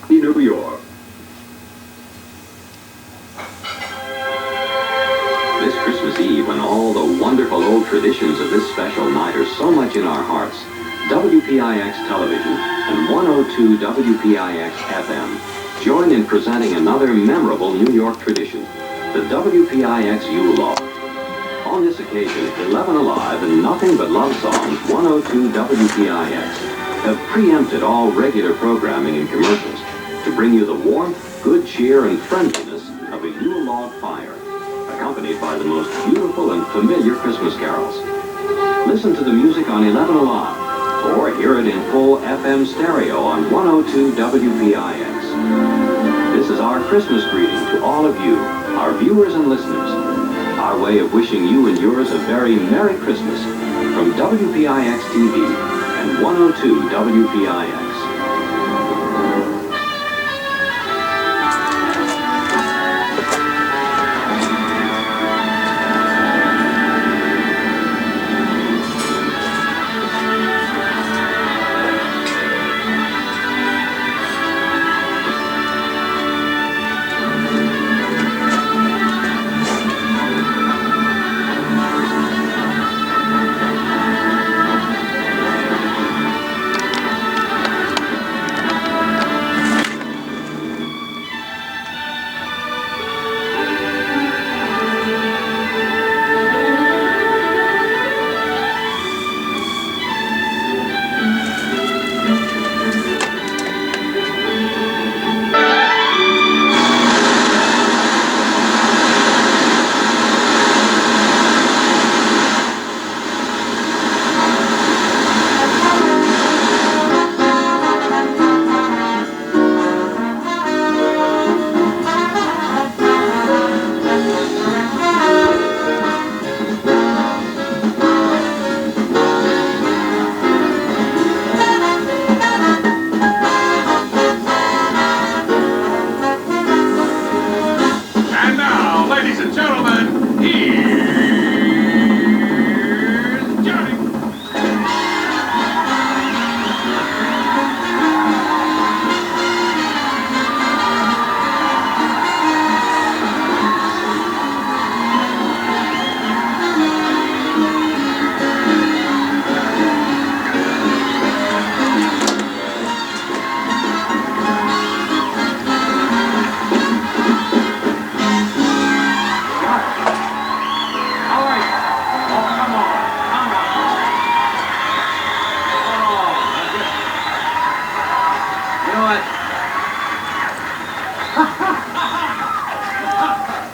New York. This Christmas Eve, when all the wonderful old traditions of this special night are so much in our hearts, WPIX Television and 102 WPIX FM join in presenting another memorable New York tradition, the WPIX Yule Log. On this occasion, 11 Alive and Nothing But Love Songs 102 WPIX have preempted all regular programming and commercials to bring you the warmth, good cheer, and friendliness of a Yule log fire, accompanied by the most beautiful and familiar Christmas carols. Listen to the music on 11 Alive, or hear it in full FM stereo on 102 WPIX. This is our Christmas greeting to all of you, our viewers and listeners. Our way of wishing you and yours a very Merry Christmas from WPIX TV and 102 WPIX.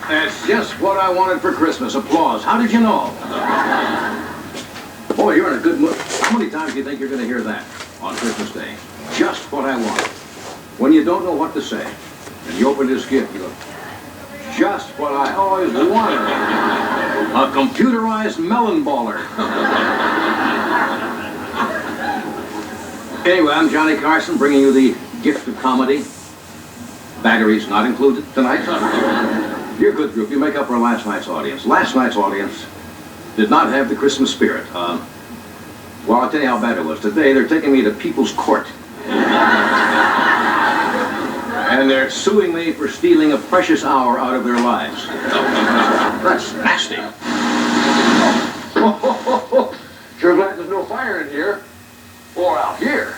That's just what I wanted for Christmas. Applause. How did you know? Boy, you're in a good mood. How many times do you think you're going to hear that on Christmas Day? Just what I want. When you don't know what to say, and you open this gift, you go, just what I always wanted. A computerized melon baller. Anyway, I'm Johnny Carson, bringing you the gift of comedy. Batteries not included tonight. You're a good group. You make up for last night's audience. Last night's audience did not have the Christmas spirit. Well, I'll tell you how bad it was. Today, they're taking me to People's Court. And they're suing me for stealing a precious hour out of their lives. That's nasty. Sure glad there's no fire in here. Or out here.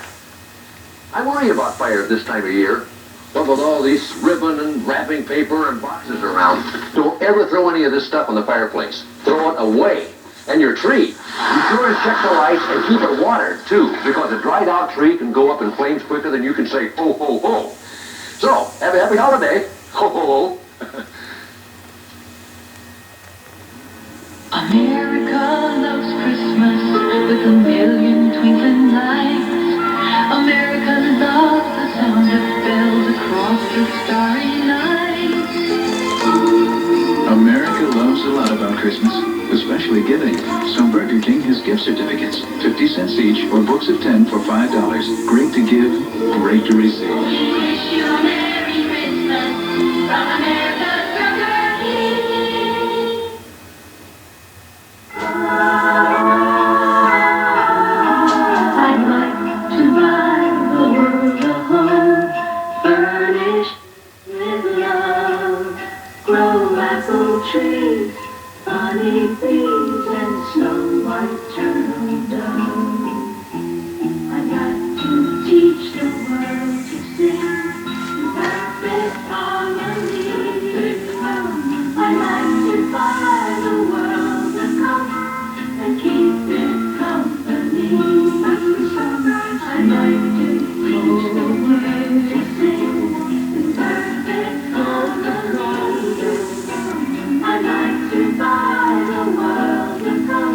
I worry about fire at this time of year. But with all these ribbon and wrapping paper and boxes around, don't ever throw any of this stuff on the fireplace. Throw it away. And your tree. Be sure to check the lights and keep it watered, too, because a dried out tree can go up in flames quicker than you can say, ho, ho, ho. So, have a happy holiday. Ho, ho, ho. America loves Christmas with a million twinkling lights. America loves the sound of bells across the starry night. America loves a lot about Christmas, especially giving. So Burger King has gift certificates, 50 cents each, or books of 10 for $5. Great to give, great to receive. We wish you a Merry Christmas from America's Burger King. I'd like to buy the world a home. trees, honey bees, and snow white turtle doves. I'd like to teach the world to sing perfect harmony. I'd like to buy the world a cup and keep it company. I'd like to teach the world to sing perfect harmony. I'd like to buy the world a cup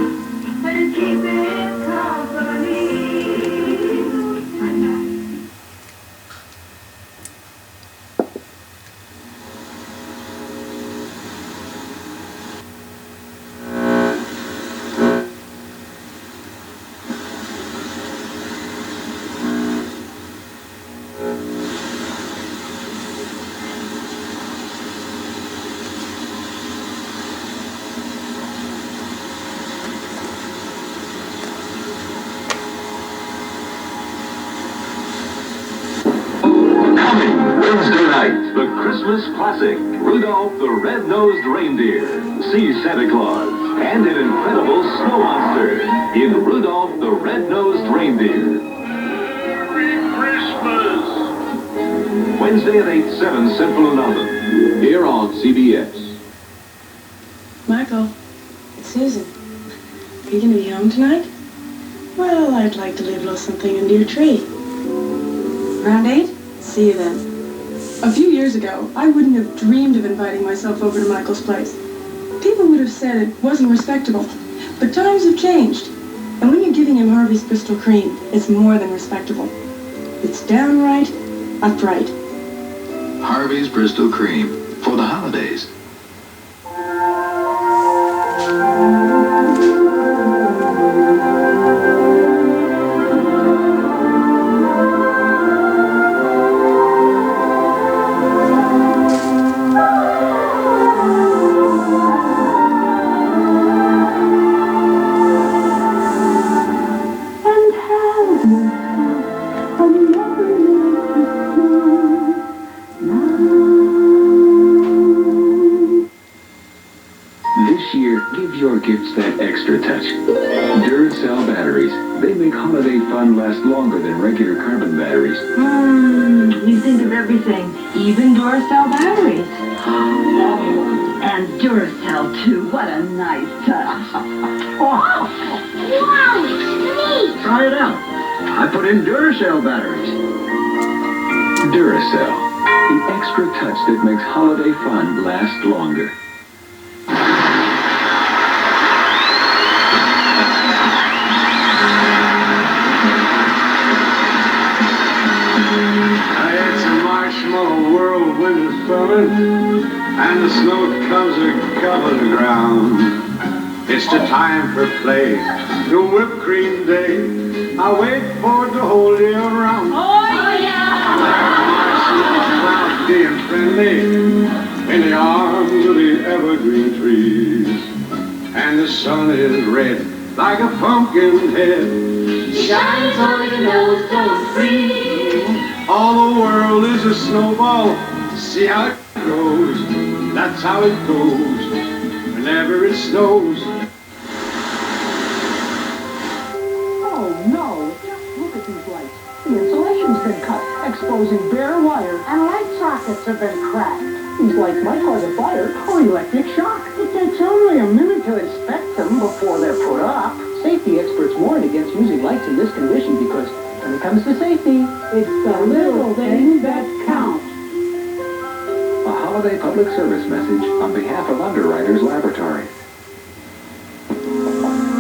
and keep it company. Wednesday night, the Christmas classic, Rudolph the Red-Nosed Reindeer. See Santa Claus and an incredible snow monster in Rudolph the Red-Nosed Reindeer. Merry Christmas! Wednesday at 8, 7 Central and Mountain. Here on CBS. Michael, it's Susan. Are you going to be home tonight? Well, I'd like to leave a little something under your tree. Around 8? See you then. A few years ago, I wouldn't have dreamed of inviting myself over to Michael's place. People would have said it wasn't respectable. But times have changed. And when you're giving him Harvey's Bristol Cream, it's more than respectable. It's downright upright. Harvey's Bristol Cream for the holidays. This year, give your gifts that extra touch. Duracell batteries. They make holiday fun last longer than regular carbon batteries. You think of everything, even Duracell batteries. And Duracell, too. What a nice touch. Wow! Wow, it's neat. Try it out. I put in Duracell batteries. Duracell. The extra touch that makes holiday fun last longer. It's a marshmallow whirlwind is coming, and the snow comes a cover the ground. It's the time for play, the whipped cream day. I wait for it the whole year round. Oh, yeah. Marshmallows cloudy and friendly in the arms of the evergreen trees, and the sun is red like a pumpkin head. Shines on your nose, don't freeze. All the world is a snowball. See how it goes. That's how it goes whenever it snows. Oh no, just look at these lights. The insulation's been cut, exposing bare wire, and light sockets have been cracked. These lights might cause a fire or electric shock. It takes only a minute to inspect them before they're put up. Safety experts warn against using lights in this condition because when it comes to safety, it's the little things that count. A holiday public service message on behalf of Underwriters Laboratory.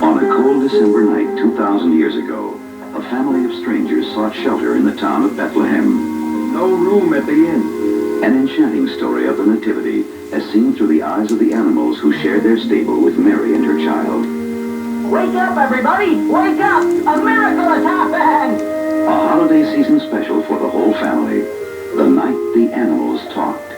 On a cold December night 2,000 years ago, a family of strangers sought shelter in the town of Bethlehem. No room at the inn. An enchanting story of the Nativity as seen through the eyes of the animals who shared their stable with Mary and her child. Wake up, everybody! Wake up! A miracle has happened! A holiday season special for the whole family. The night the animals talked.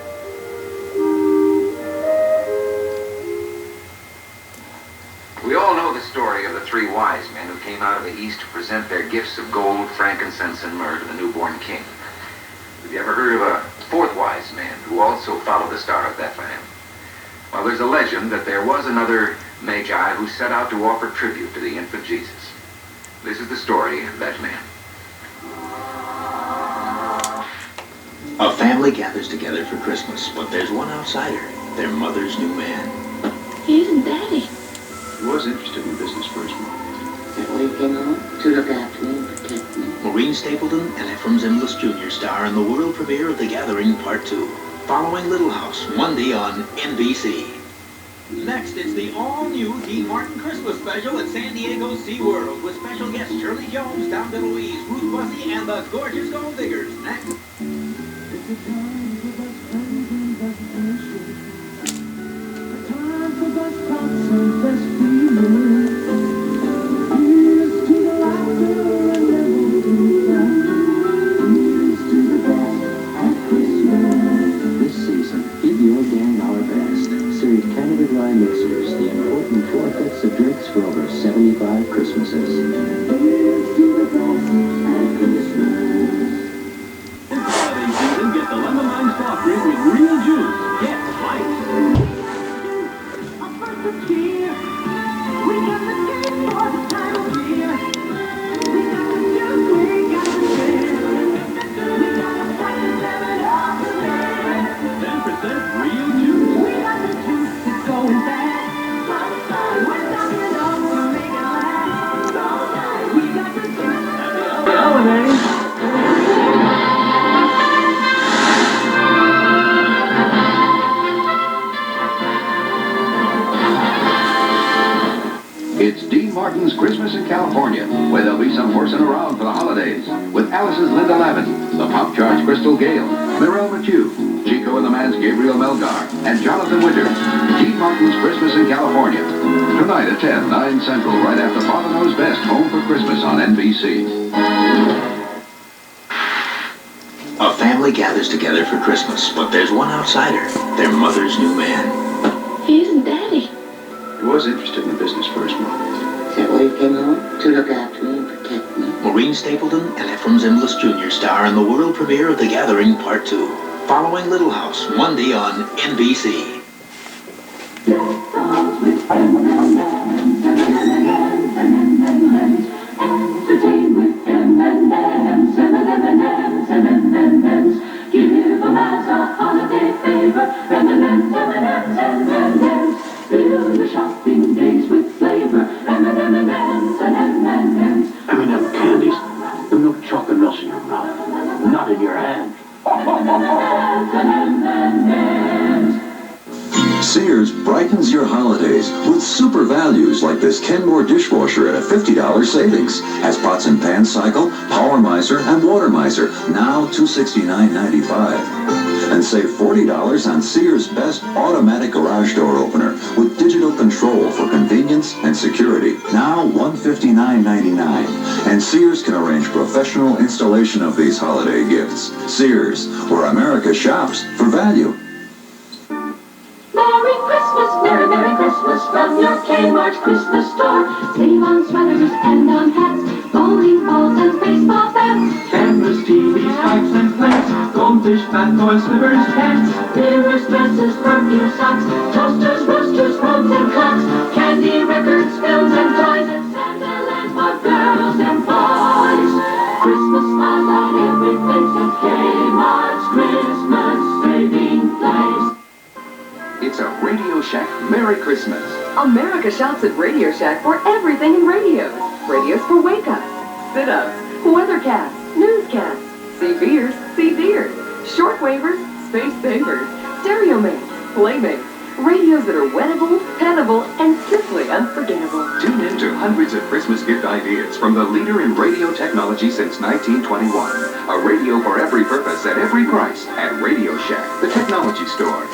We all know the story of the three wise men who came out of the east to present their gifts of gold, frankincense, and myrrh to the newborn king. Have you ever heard of a fourth wise man who also followed the star of Bethlehem? Well, there's a legend that there was another Magi who set out to offer tribute to the infant Jesus. This is the story of that man. A family gathers together for Christmas, but there's one outsider, their mother's new man. He isn't Daddy. He was interested in business first. That way he came home to look after me and protect me. Maureen Stapleton and Ephraim Zimbalist Jr. star in the world premiere of The Gathering Part 2, following Little House, Monday on NBC. Next, it's the all-new Dean Martin Christmas special at San Diego SeaWorld with special guests Shirley Jones, Tom DeLuise, Ruth Bussey, and the gorgeous Gold Diggers. Next. This season, give your gang our best. Serve Canada Dry mixers, the important 4/5 of drinks for over 75 Christmases. Get the lemon lime soft drink with real juice. Get light. It's Dean Martin's Christmas in California, where there'll be some horsing around for the holidays. With Alice's Linda Lavin, the Pop Charts Crystal Gale, Mirelle Mathieu, Chico and the Man's Gabriel Melgar, and Jonathan Winter. Dean Martin's Christmas in California. Tonight at 10, 9 Central, right after Father Knows Best, Home for Christmas on NBC. A family gathers together for Christmas, but there's one outsider, their mother's new man. He isn't Daddy. He was interested in business first. That way he came home to look after me and protect me. Maureen Stapleton and Ephraim Zimbalist Jr. star in the world premiere of The Gathering Part 2, following Little House, Monday on NBC. Entertain with M&M's, M&M's, M&M's. Give them as a holiday favor. M&M's, M&M's, M&M's. Fill your shopping days with flavor. M&M's and M&M's. M&M candies. The milk chocolate melts in your mouth, not in your hand. M&M's and M&M's. Sears brightens your holidays with super values like this Kenmore dishwasher at a $50 savings. Has pots and pan cycle, power miser, and water miser, now $269.95. And save $40 on Sears' best automatic garage door opener with digital control for convenience and security, now $159.99. And Sears can arrange professional installation of these holiday gifts. Sears, where America shops for value. Merry Christmas, Merry Merry Christmas from your Kmart Christmas store. Save on sweaters and on hats, bowling balls and baseball bats. Cameras, TVs, pipes and flags, goldfish, fat toys, slippers, hats. Mirrors, dresses, perfume, socks, toasters, roasters, robes and clocks. Candy, records, films and toys, and Santa land for girls and boys. Christmas smiles on every face at Kmart's Christmas saving place. It's a Radio Shack Merry Christmas. America shops at Radio Shack for everything in radios. Radios for wake-ups, sit-ups, weathercasts, newscasts, CBers, CDers, shortwavers, space savers, stereo mates, playmates, radios that are wettable, penable, and simply unforgettable. Tune in to hundreds of Christmas gift ideas from the leader in radio technology since 1921. A radio for every purpose at every price at Radio Shack, the technology store.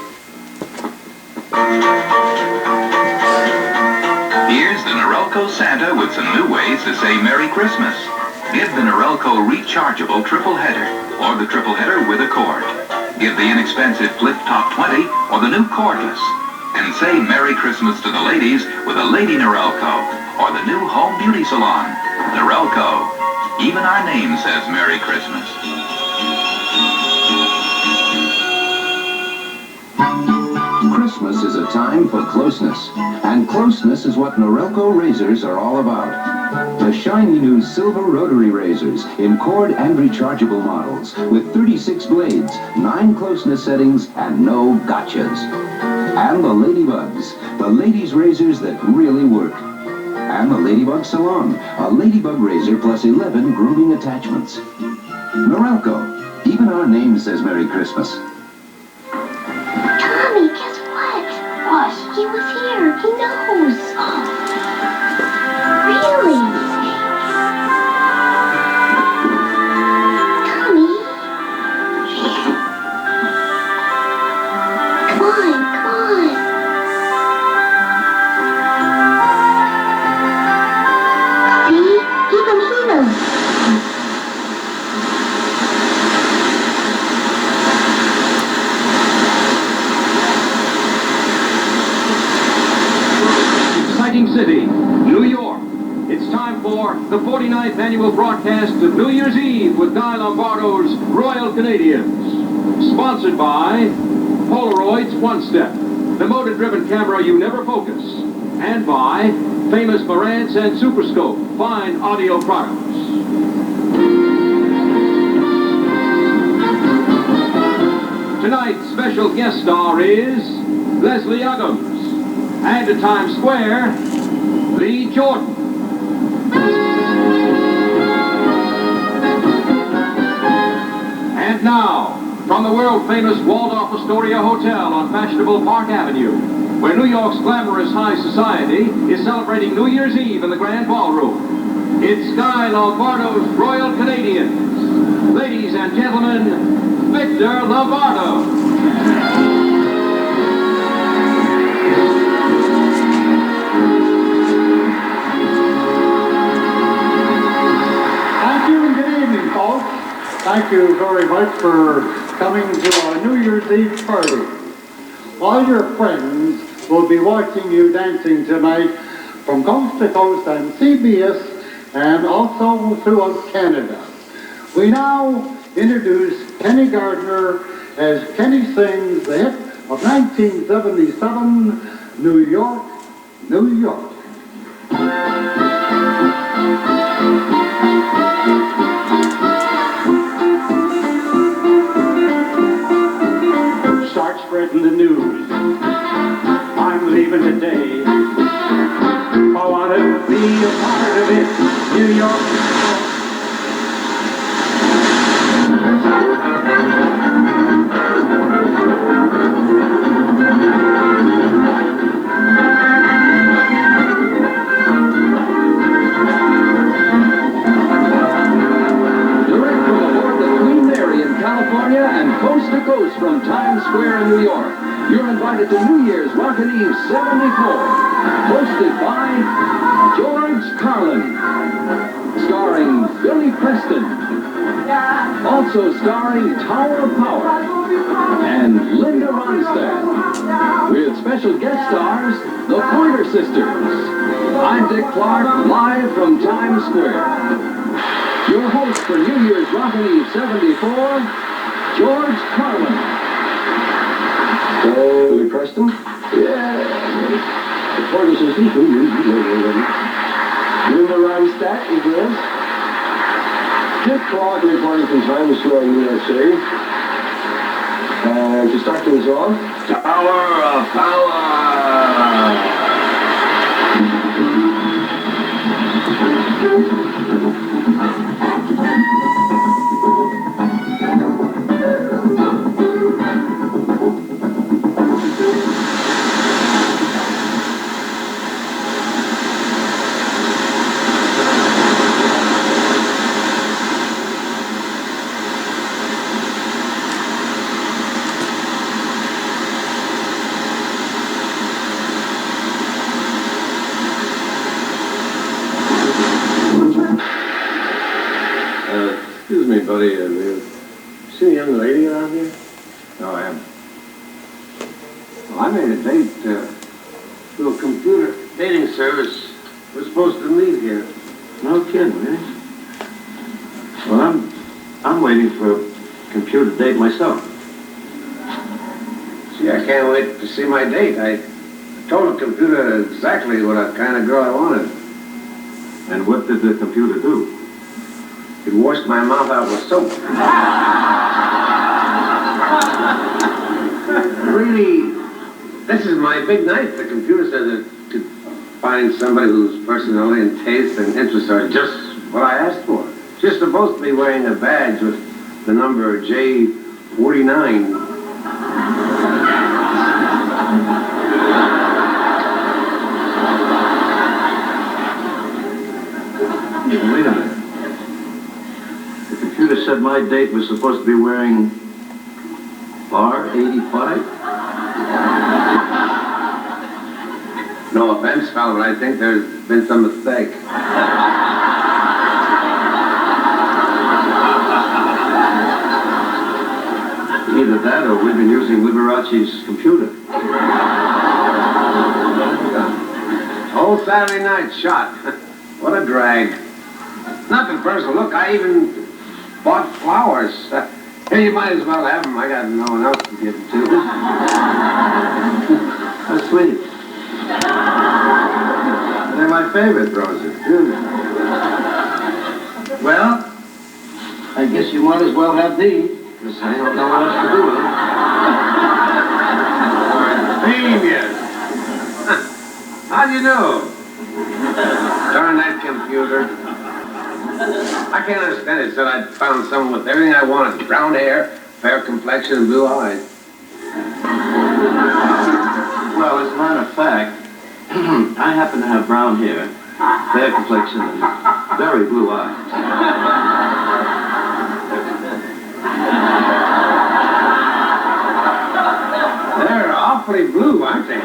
Here's the Norelco Santa with some new ways to say Merry Christmas. Give the Norelco rechargeable triple header or the triple header with a cord. Give the inexpensive Flip Top 20 or the new cordless. And say Merry Christmas to the ladies with a Lady Norelco or the new home beauty salon. Norelco. Even our name says Merry Christmas. Christmas is a time time for closeness. And closeness is what Norelco razors are all about. The shiny new silver rotary razors in cord and rechargeable models with 36 blades, 9 closeness settings, and no gotchas. And the Ladybugs, the ladies' razors that really work. And the Ladybug Salon, a ladybug razor plus 11 grooming attachments. Norelco, even our name says Merry Christmas. Tommy, guess what? What? He was here. He knows. Really? Tommy? Come on, come on. See? Even he knows. City, New York. It's time for the 49th annual broadcast of New Year's Eve with Guy Lombardo's Royal Canadians. Sponsored by Polaroid's One Step, the motor-driven camera you never focus. And by famous Marantz and Superscope, fine audio products. Tonight's special guest star is Leslie Uggams. And at Times Square, Lee Jordan. And now, from the world-famous Waldorf Astoria Hotel on fashionable Park Avenue, where New York's glamorous high society is celebrating New Year's Eve in the Grand Ballroom, it's Guy Lombardo's Royal Canadians. Ladies and gentlemen, Victor Lombardo. Thank you very much for coming to our New Year's Eve party. All your friends will be watching you dancing tonight from coast to coast on CBS and also throughout Canada. We now introduce Kenny Gardner as Kenny sings the hit of 1977, New York, New York. Start spreading the news. I'm leaving today. I want to be a part of it. New York. California and coast to coast from Times Square in New York. You're invited to New Year's Rockin' Eve 74, hosted by George Carlin, starring Billy Preston, also starring Tower of Power, and Linda Ronstadt, with special guest stars, the Pointer Sisters. I'm Dick Clark, live from Times Square. Your host for New Year's Rockin' Eve 74, George Carlin. Billy Preston? Yeah. The Pointer Sisters, Linda Ronstadt, you guys? Dick Clark reporting from Times Square, USA. And to start things off, Tower of Power! Excuse me, buddy. Have you seen a young lady around here? No, I haven't. Well, I made a date to a computer dating service. We're supposed to meet here. No kidding, really? Well, I'm waiting for a computer date myself. See, I can't wait to see my date. I told the computer exactly what kind of girl I wanted. And what did the computer do? It washed my mouth out with soap. Really, this is my big night. The computer said that to find somebody whose personality and taste and interests are just what I asked for. She's supposed to be wearing a badge with the number J49. Wait a minute. The computer said my date was supposed to be wearing R85? No offense, fella, but I think there's been some mistake. Either that or we've been using Liberace's computer. Whole Saturday night shot. What a drag. Nothing personal. Look, I even bought flowers. Hey, you might as well have them. I got no one else to give them to. How sweet. They're my favorite roses. Well, I guess you might as well have these, because I don't know what else to do with them. Genius. How'd you know? Darn that computer. I can't understand it. It said I'd found someone with everything I wanted. Brown hair, fair complexion, and blue eyes. Well, as a matter of fact, I happen to have brown hair, fair complexion, and very blue eyes. They're awfully blue, aren't they?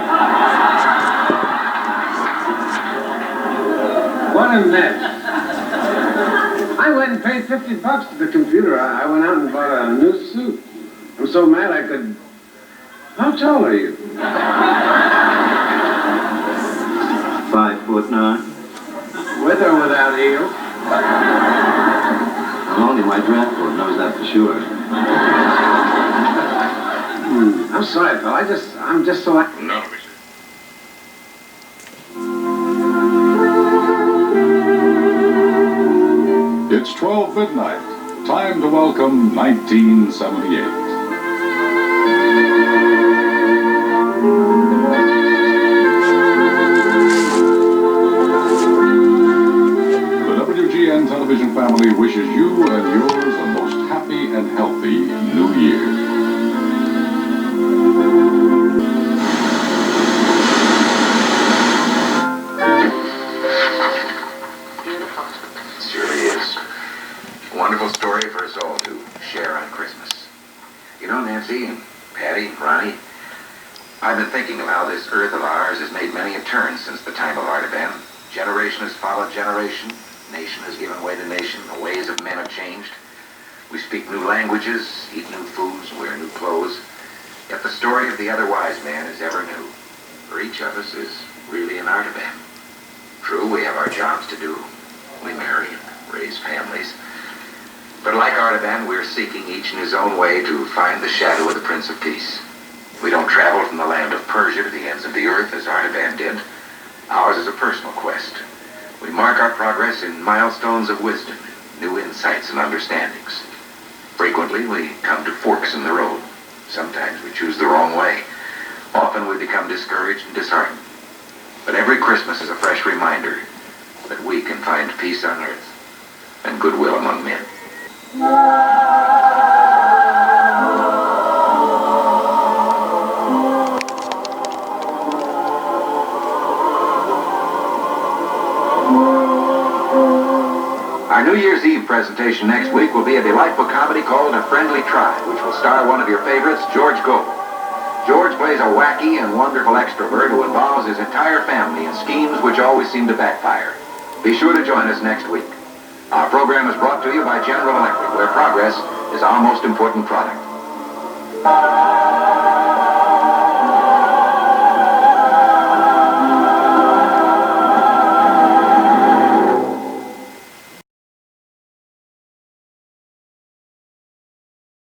What a mess. I went and paid $50 to the computer. I went out and bought a new suit. I'm so mad I could... How tall are you? 5'9". With or without heels? Well, only my draft board knows that for sure. I'm sorry, Phil. I'm just so... No, It's 12 midnight. Time to welcome 1978. The WGN television family wishes you and yours a most happy and healthy New Year. Wonderful story for us all to share on Christmas. You know, Nancy and Patty and Ronnie, I've been thinking of how this earth of ours has made many a turn since the time of Artaban. Generation has followed generation. Nation has given way to nation. The ways of men have changed. We speak new languages, eat new foods, wear new clothes. Yet the story of the other wise man is ever new. For each of us is really an Artaban. True, we have our jobs to do. We marry and raise families. But like Artaban, we're seeking each in his own way to find the shadow of the Prince of Peace. We don't travel from the land of Persia to the ends of the earth as Artaban did. Ours is a personal quest. We mark our progress in milestones of wisdom, new insights and understandings. Frequently, we come to forks in the road. Sometimes we choose the wrong way. Often we become discouraged and disheartened. But every Christmas is a fresh reminder that we can find peace on earth and goodwill among men. Our New Year's Eve presentation next week will be a delightful comedy called A Friendly Tribe, which will star one of your favorites, George Goble. George plays a wacky and wonderful extrovert who involves his entire family in schemes which always seem to backfire. Be sure to join us next week. Our program is brought to you by General Electric, where progress is our most important product.